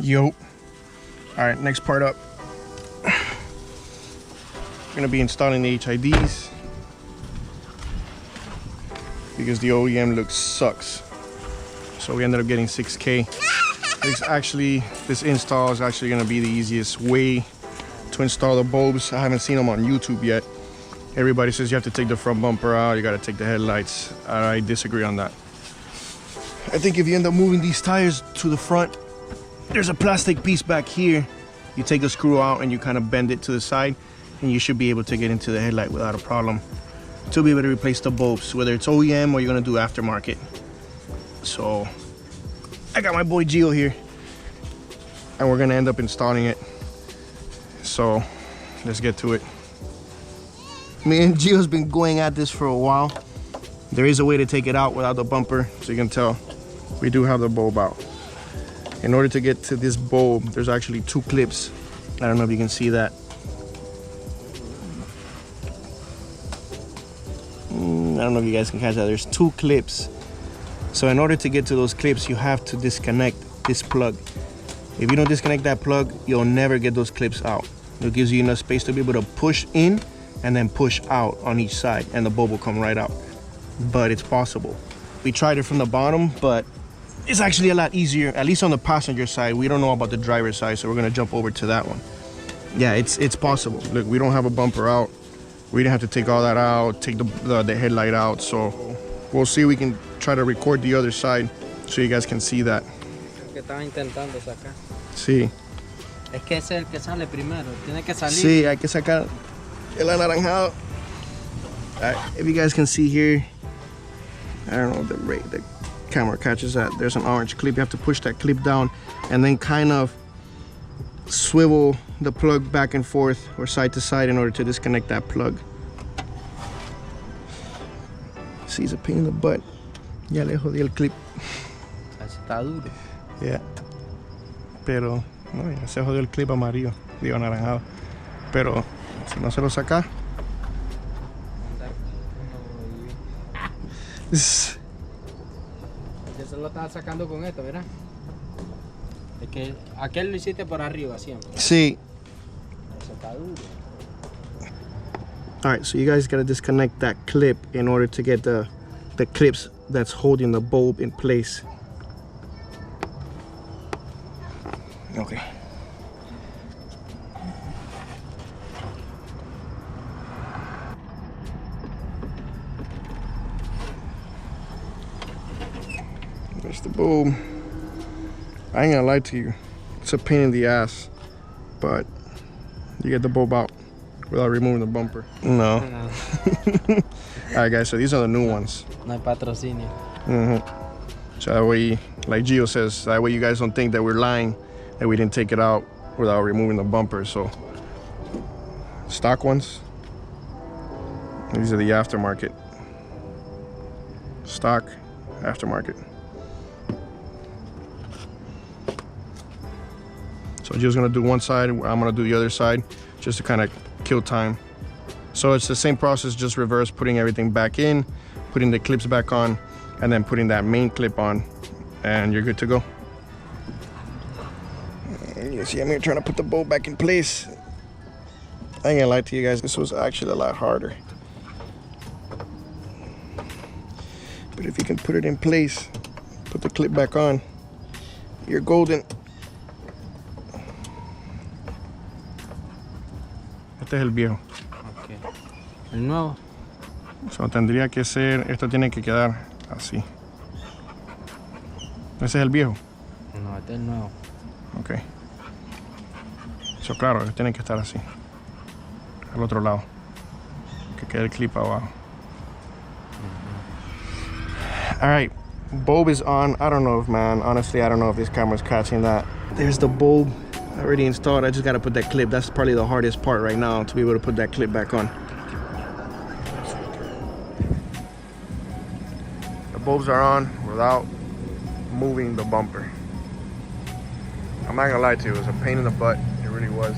Yo. All right, next part up. We're gonna be installing the HIDs because the OEM look sucks. So we ended up getting 6K. This install is actually gonna be the easiest way to install the bulbs. I haven't seen them on YouTube yet. Everybody says you have to take the front bumper out, you gotta take the headlights. I disagree on that. I think if you end up moving these tires to the front, there's a plastic piece back here. You take the screw out and you kind of bend it to the side, and you should be able to get into the headlight without a problem to be able to replace the bulbs, whether it's OEM or you're gonna do aftermarket. So I got my boy Gio here and we're gonna end up installing it. So let's get to it. Me and Gio's been going at this for a while. There is a way to take it out without the bumper, so you can tell we do have the bulb out. In order to get to this bulb, there's actually 2 clips. I don't know if you can see that. I don't know if you guys can catch that. There's 2 clips. So in order to get to those clips, you have to disconnect this plug. If you don't disconnect that plug, you'll never get those clips out. It gives you enough space to be able to push in and then push out on each side, and the bulb will come right out. But it's possible. We tried it from the bottom, but it's actually a lot easier, at least on the passenger side. We don't know about the driver's side, so we're gonna jump over to that one. Yeah, it's possible. Look, we don't have a bumper out. We didn't have to take all that out, take the headlight out. So we'll see if we can try to record the other side so you guys can see that. Sí. Es que ese es el que sale primero. Tiene que salir. Sí, hay que sacar el anaranjado. If you guys can see here, I don't know if the camera catches that. There's an orange clip. You have to push that clip down and then kind of swivel the plug back and forth or side to side in order to disconnect that plug. See, it's a pain in the butt. Ya le jodí el clip. Está duro. Yeah. Pero no, ya se jodió el clip amarillo, digo anaranjado. Pero si no se lo saca. Yo se lo estaba sacando con esto, ¿verdad? Es que aquel lo hiciste por arriba siempre. Sí. Eso está duro. All right, so you guys gotta disconnect that clip in order to get the clips that's holding the bulb in place. Okay. There's the bulb. I ain't gonna lie to you, it's a pain in the ass, but you get the bulb out without removing the bumper. No. All right, guys, so these are the new ones. No hay patrocinio. So that way, like Gio says, that way you guys don't think that we're lying, that we didn't take it out without removing the bumper. So stock ones, these are the aftermarket. Stock, aftermarket. So Gio's gonna do one side, I'm gonna do the other side, just to kind of kill time. So it's the same process, just reverse, putting everything back in, putting the clips back on, and then putting that main clip on, and you're good to go. And you see I'm here trying to put the bulb back in place. I ain't gonna lie to you guys, this was actually a lot harder. But if you can put it in place, put the clip back on, you're golden. Este es el viejo. Okay. El nuevo. So, tendría que ser, esto tiene que quedar así. Ese es el viejo. No, este es el nuevo. Ok. So, claro, tiene que estar así. Al otro lado. Que quede el clip abajo. All right, bulb is on. I don't know if, man, honestly, I don't know if this camera's catching that. There's the bulb already installed. I just gotta put that clip. That's probably the hardest part right now, to be able to put that clip back on. The bulbs are on without moving the bumper. I'm not gonna lie to you, it was a pain in the butt. It really was.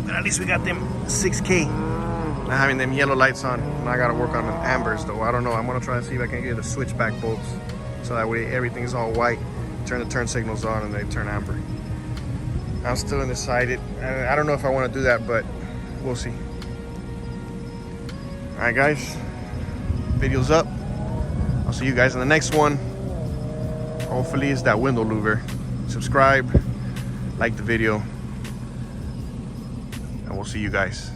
But at least we got them 6K. Not having them yellow lights on. Now I gotta work on the ambers though. I don't know. I'm gonna try to see if I can get the switchback bulbs, so that way everything is all white. Turn the turn signals on and they turn amber. I'm still undecided. I don't know if I want to do that, but we'll see. All right, guys. Video's up. I'll see you guys in the next one. Hopefully it's that window louver. Subscribe, like the video, and we'll see you guys.